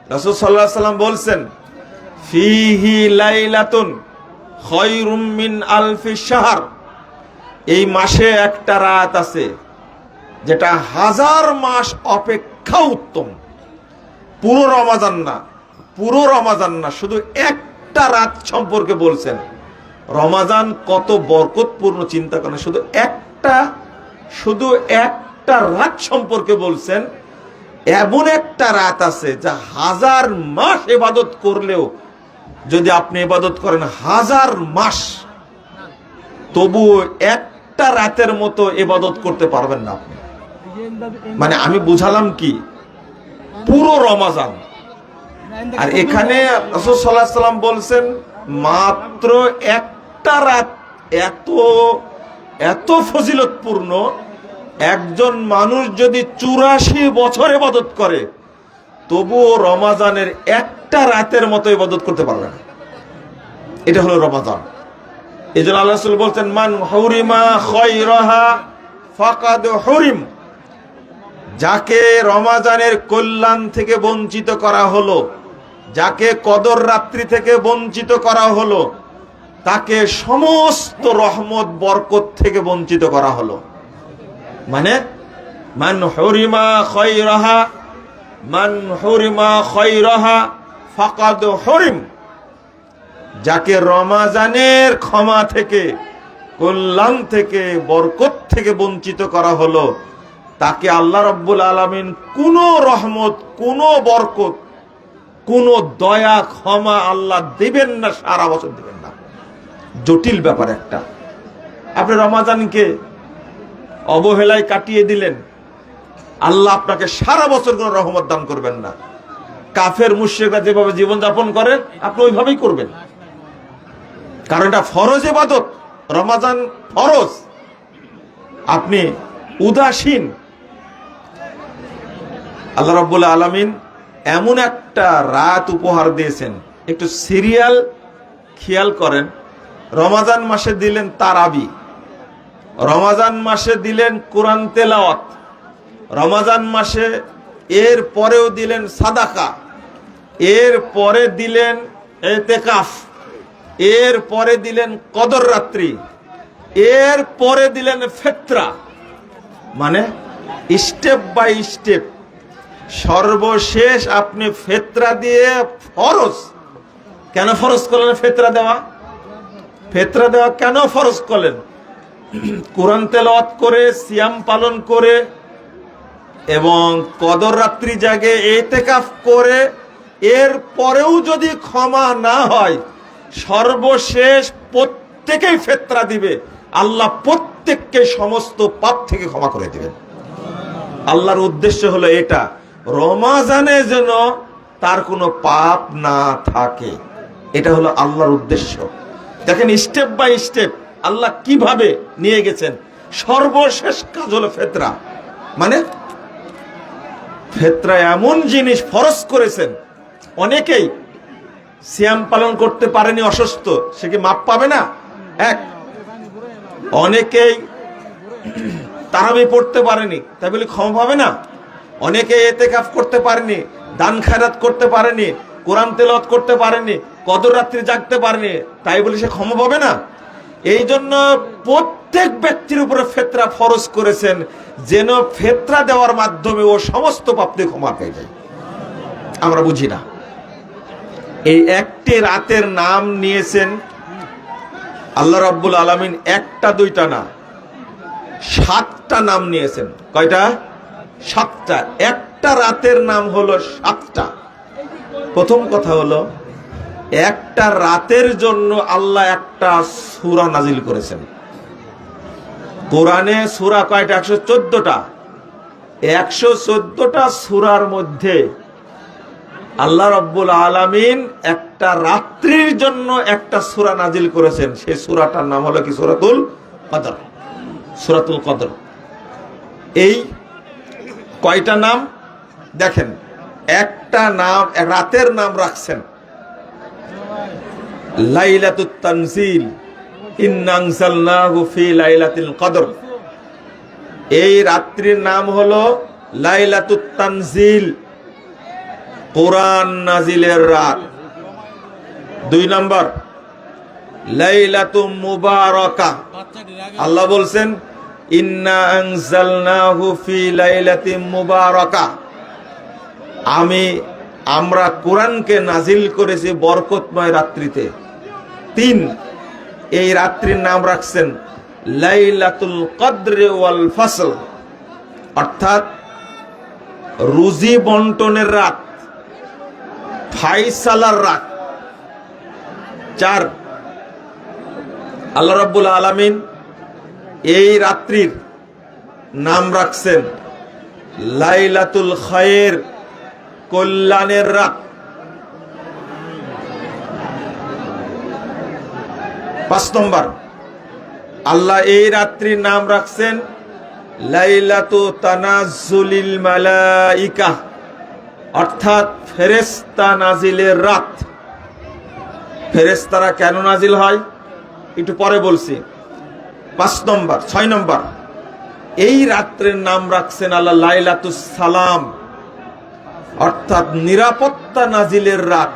রাসূল সাল্লাল্লাহু আলাইহি ওয়াসাল্লাম বলছেন, ফিহি লাইলাতুন খায়রুম মিন আলফি শাহর, এই মাসে একটা রাত আছে যেটা হাজার মাস অপেক্ষা উত্তম। পুরো রমাজান না, শুধু একটা রাত সম্পর্কে বলছেন। রমাজান কত বরকতপূর্ণ চিন্তা করেন, শুধু একটা রাত সম্পর্কে বলছেন। এমন একটা রাত আছে যা হাজার মাস ইবাদত করলেও, যদি আপনি ইবাদত করেন হাজার মাস, তবুও একটা রাতের মতো ইবাদত করতে পারবেন না আপনি। মানে আমি বুঝালাম কি, পুরো রমাজান। আর এখানে রাসূল সাল্লাল্লাহু আলাইহি ওয়াসাল্লাম বলছেন মাত্র একটা রাত এত ফজিলতপূর্ণ, একজন মানুষ যদি 84 বছর ইবাদত করে তবুও রমাজানের একটা রাতের মতো ইবাদত করতে পারবে না। এটা হলো রমাজান। এজন্য আল্লাহ রাসূল বলছেন, মান হুরিমা খায়রাহা ফাকাদ হুরিম, যাকে রমাজানের কল্যাণ থেকে বঞ্চিত করা হলো, যাকে কদর রাত্রি থেকে বঞ্চিত করা হলো, তাকে সমস্ত রহমত বরকত থেকে বঞ্চিত করা হলো। মানে মান হুরিমা খায়রাহা ফাকাদ হুরিম, যাকে রমাজানের ক্ষমা থেকে, কল্যাণ থেকে, বরকত থেকে বঞ্চিত করা হলো, তাকে আল্লাহ রাব্বুল আলামিন কোনো রহমত, কোনো বরকত, কোনো দয়া, ক্ষমা আল্লাহ দিবেন না, সারা বছর দিবেন না। জটিল ব্যাপার একটা। আপনি রমাজানকে অবহেলায় কাটিয়ে দিলেন, আল্লাহ আপনাকে সারা বছর কোনো রহমত দান করবেন না। কাফের মুশরিকরা যেভাবে জীবনযাপন করেন আপনি ওইভাবেই করবেন, কারণ এটা ফরজ ইবাদত। রমাজান ফরজ, আপনি উদাসীন। আল্লাহ রাব্বুল আলামিন এমন একটা রাত উপহার দিয়েছেন, একটু সিরিয়াল খেয়াল করেন। রমাজান মাসে দিলেন তারাবি, রমাজান মাসে দিলেন কোরআন তেলাওয়াত, রমাজান মাসে এর পরেও দিলেন সাদাকা, এর পরে দিলেন ইতিকাফ, এর পরে দিলেন কদর রাত্রি, এর পরে দিলেন ফিতরা। মানে স্টেপ বাই স্টেপ। সর্বশেষ আপনি ফিতরা দিয়ে ফরজ। কেন ফরজ করলেন ফিতরা দেওয়া? ফিতরা দেওয়া কেন ফরজ করলেন? কোরআন তেলাওয়াত করে, সিয়াম পালন করে এবং কদর রাত্রি জাগে ইতিকাফ করে, এর পরেও যদি ক্ষমা না হয়, সর্বশেষ প্রত্যেকেই ফিতরা দিবে, আল্লাহ প্রত্যেককে সমস্ত পাপ থেকে ক্ষমা করে দিবেন। আল্লাহর উদ্দেশ্য হলো এটা, রমাজানে যেন তার কোনো পাপ না থাকে। এটা হলো আল্লাহর উদ্দেশ্য। দেখেন স্টেপ বাই স্টেপ আল্লাহ কিভাবে নিয়ে গেছেন। সর্বশেষ কাজ হলো ফিতরা। মানে ফিতরা এমন জিনিস ফরজ করেছেন, অনেকেই সিয়াম পালন করতে পারেনি, অসুস্থ, সে কি মাপ পাবে না? অনেকেই তারাবি পড়তে পারেনি, তাই বলে ক্ষমা পাবে না? অনেকে ইতিকাফ করতে পারেনি, দান খায়রাত করতে পারেনি, কোরআন তেলাওয়াত করতে পারেনি, কদর রাত্রি জাগতে পারেনি, তাই বলে সে ক্ষমা পাবে না? এই জন্য প্রত্যেক ব্যক্তির উপরে ফিতরা ফরজ করেছেন, যেন ফিতরা দেওয়ার মাধ্যমে ও সমস্ত পাপ থেকে ক্ষমা পেয়ে যায়। আমরা বুঝি না। এই একটি রাতের নাম নিয়েছেন আল্লাহ রাব্বুল আলামিন, একটা দুইটা না, 7টা নাম নিয়েছেন। কয়টা? 7টা। একটা রাতের নাম হলো 7টা। প্রথম কথা হলো, একটা রাতের জন্য আল্লাহ একটা সূরা নাজিল করেছেন। কোরআনে সূরা কয়টা? 114টা। 114টা সূরার মধ্যে আল্লাহ রাব্বুল আলামিন একটা রাত্রির জন্য একটা সূরা নাজিল করেছেন। সেই সূরাটার নাম হলো কি? সূরাতুল কদর। সূরাতুল কদর। এই কয়টা নাম দেখেন, একটা নাম, এক রাতের নাম রাখছেন লাইলাতুত তানজিল, ইন্না আনজালনাহু ফি লাইলাতিল কদর। এই রাত্রির নাম হলো লাইলাতুত তানজিল। কোরআন নাজিলের রাত। 2 নম্বর লাইলাতুম মুবারাকা। আল্লাহ বলছেন ইন্না আনজালনাহু ফি লাইলাতিম মুবারাকা, আমরা কোরআনকে নাজিল করেছি বরকতময় রাত্রিতে। 3, এই রাত্রির নাম রাখছেন লাইলাতুল কদর ওয়াল ফসল, অর্থাৎ রুজি বন্টনের রাত, ফায়সালার রাত। 4, আল্লাহ রাব্বুল আলামিন এই রাত্রির নাম রাখছেন লাইলাতুল খায়ের, কল্যাণের রাত। 5 নম্বর আল্লাহ এই রাত্রির নাম রাখছেন লাইলাতু তানাজ্জুলিল মালাইকা, অর্থাৎ ফেরেশতা নাজিলের রাত। ফেরেশতারা কেন নাজিল হয় একটু পরে বলছি। 6 নম্বর এই রাত্রের নাম রাখছেন আল্লাহ লাইলাতুস সালাম, অর্থাৎ নিরাপত্তা নাজিলের রাত।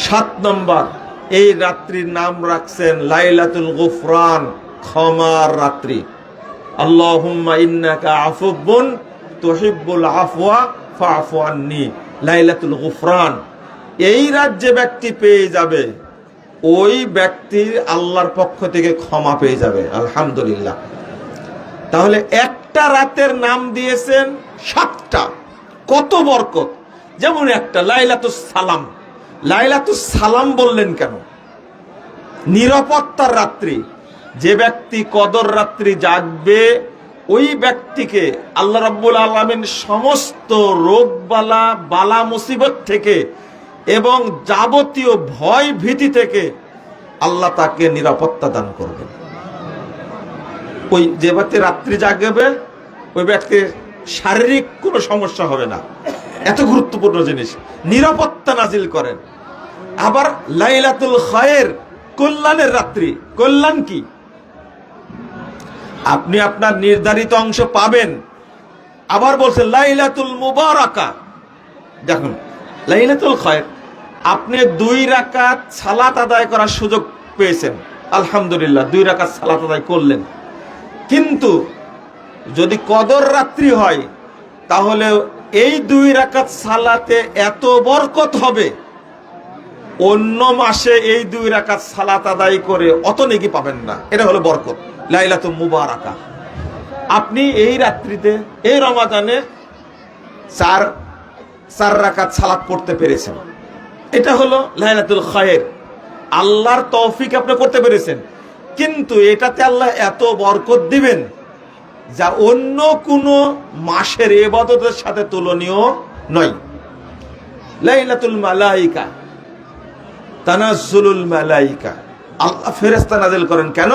7 নম্বর এই রাত্রির নাম রাখছেন লাইলাতুল গুফরান, ক্ষমার রাত্রি। আল্লাহুম্মা ইন্নাকা আফুবুন তুহিব্বুল আফওয়া ফাআফু আন্নি, লাইলাতুল গুফরান। এই রাত যে ব্যক্তি পেয়ে যাবে ওই ব্যক্তি আল্লাহর পক্ষ থেকে ক্ষমা পেয়ে যাবে, আলহামদুলিল্লাহ। তাহলে একটা রাতের নাম দিয়েছেন 7টা, কত বরকত। যেমন একটা লাইলাতুস সালাম, লাইলাতুস সালাম বললেন কেন? নিরাপত্তার রাত্রি। যে ব্যক্তি কদর রাত্রি জাগবে ওই ব্যক্তিকে আল্লাহ রাব্বুল আলামিন সমস্ত রোগ বালা মুসিবত থেকে এবং যাবতীয় ভয় ভীতি থেকে আল্লাহ তাকে নিরাপত্তা দান করবেন। ওই যে ব্যক্তি রাত্রি জাগবে ওই ব্যক্তির শারীরিক কোনো সমস্যা হবে না। এত গুরুত্বপূর্ণ জিনিস, নিরাপত্তা নাজিল করেন। আবার লাইলাতুল খায়ের, কল্যাণের রাত্রি। কল্যাণ কি? আপনি আপনার নির্ধারিত অংশ পাবেন। আবার বলছেন লাইলাতুল মুবারাকা। দেখুন লাইলাতুল খায়ের, আপনি 2 রাকাত সালাত আদায় করার সুযোগ পেয়েছেন, আলহামদুলিল্লাহ 2 রাকাত সালাত আদায় করলেন। কিন্তু যদি কদর রাত্রি হয় তাহলে এই 2 রাকাত সালাতে এত বরকত হবে, অন্য মাসে এই 2 রাকাত সালাত আদায় করে অত নেকি পাবেন না। এটা হলো বরকত, লাইলাতুল মুবারাকা। আপনি এই রাত্রিতে, এই রমাদানে 4 রাকাত সালাত পড়তে পেরেছেন, এটা হলো লাইলাতুল খায়ের। আল্লাহর তৌফিক আপনি করতে পেরেছেন। কিন্তু এটাতে আল্লাহ এত বরকত দিবেন যা অন্য কোনো মাসের ইবাদতের সাথে তুলনীয় নয়। লাইলাতুল মালাইকা, তানাজ্জুলুল মালাইকা, আল্লাহ ফেরেশতা নাজিল করেন। কেন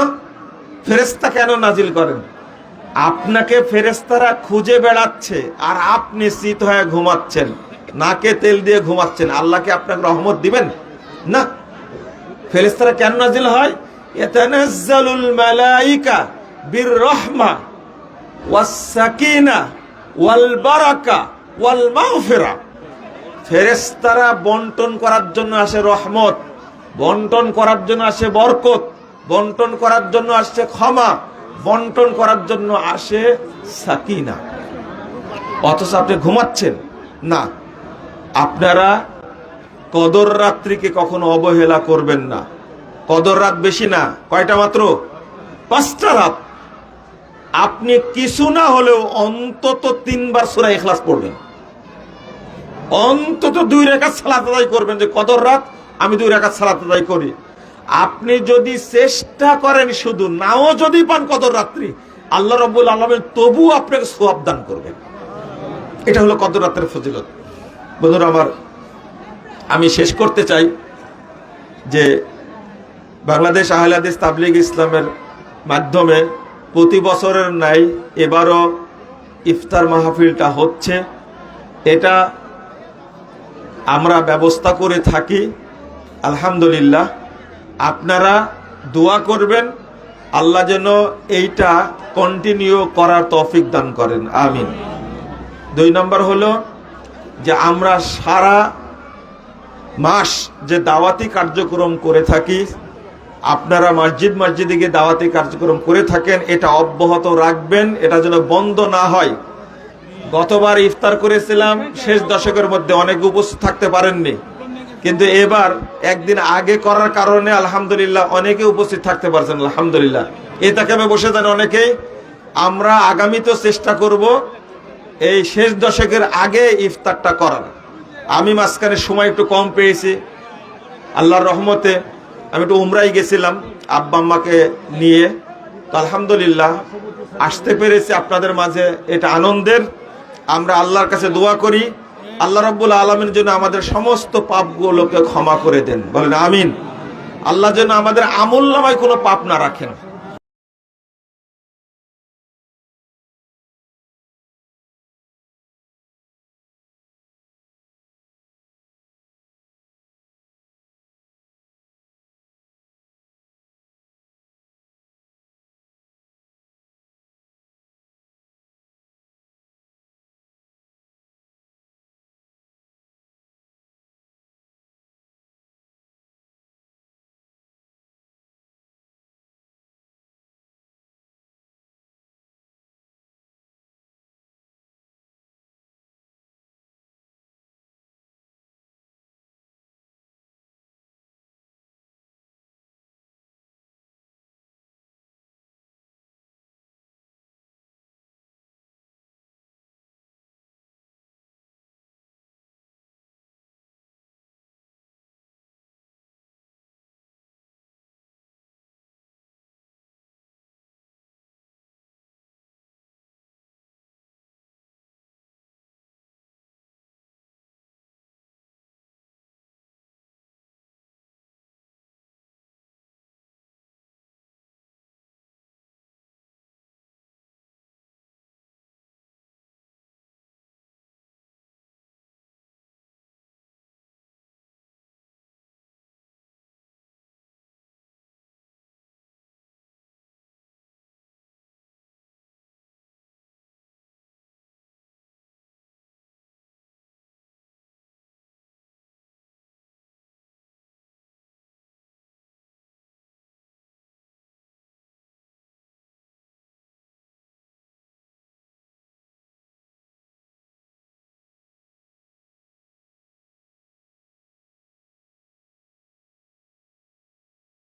ফেরেশতা কেন নাজিল করেন? আপনাকে ফেরেশতারা খুঁজে বেড়াচ্ছে আর আপনি শীত হয়ে ঘুমাচ্ছেন, নাকে তেল দিয়ে ঘুমাচ্ছেন। আল্লাহকে আপনাকে রহমত দিবেন না? ফেরেশতারা কেন নাজিল হয়? ইয়াতানাজ্জালুল মালাইকা বির রাহমা ওয়াস সাকিনা ওয়াল বারাকা ওয়াল মাগফিরা। ফেরেশতারা বন্টন করার জন্য আসে রহমত, বন্টন করার জন্য আসে বরকত, বন্টন করার জন্য আসে ক্ষমা, বন্টন করার জন্য আসে সাকিনা। অথচ আপনি ঘুমাচ্ছেন না। আপনারা কদর রাত্রিকে কখনো অবহেলা করবেন না। কদর রাত বেশি না, কয়টা মাত্র? 5টা রাত। আপনি কিছু না হলেও অন্তত 3 বার সূরা ইখলাস পড়বেন, অন্তত 2 রাকাত সালাত আদায় করবেন। যে কদর রাত আমি 2 রাকাত সালাত আদায় করি। আপনি যদি চেষ্টা করেন, শুধু নাও যদি পান কদর রাত্রি, আল্লাহ রাব্বুল আলামিন তবু আপনাকে সওয়াব দান করবেন। এটা হলো কদর রাতের ফজিলত। বন্ধুরা আমার, আমি শেষ করতে চাই যে বাংলাদেশ আহলে হাদিস তাবলীগ ইসলামের মাধ্যমে প্রতি বছরের ন্যায় এবারও ইফতার মাহফিলটা হচ্ছে। এটা আমরা ব্যবস্থা করে থাকি, আলহামদুলিল্লাহ। আপনারা দোয়া করবেন আল্লাহ যেন এইটা কন্টিনিউ করার তৌফিক দান করেন, আমিন। 2 নম্বর হলো যে আমরা সারা মাস যে দাওয়াতি কার্যক্রম করে থাকি, আপনারা মসজিদে গিয়ে দাওয়াতি কার্যক্রম করে থাকেন, এটা অব্যাহত রাখবেন, এটা যেন বন্ধ না হয়। গতবার ইফতার করেছিলাম, শেষ দশকের মধ্যে অনেকে উপস্থিত থাকতে পারেননি, কিন্তু এবার একদিন আগে করার কারণে আলহামদুলিল্লাহ অনেকে উপস্থিত থাকতে পারছেন, আলহামদুলিল্লাহ। এটা কেমন বসে যান অনেকেই। আমরা আগামীতেও চেষ্টা করব এই শেষ দশকের আগে ইফতারটা করার। আমি মাঝখানে সময় একটু কম পেয়েছি, আল্লাহর রহমতে আমি একটু উমরাই গেছিলাম আব্বা আম্মাকে নিয়ে, তো আলহামদুলিল্লাহ আসতে পেরেছি আপনাদের মাঝে, এটা আনন্দের। আমরা আল্লাহর কাছে দোয়া করি আল্লাহ রাব্বুল আলামিন যেন আমাদের সমস্ত পাপগুলোকে ক্ষমা করে দেন, বলেন আমিন। আল্লাহ যেন আমাদের আমল নামায় কোনো পাপ না রাখেন।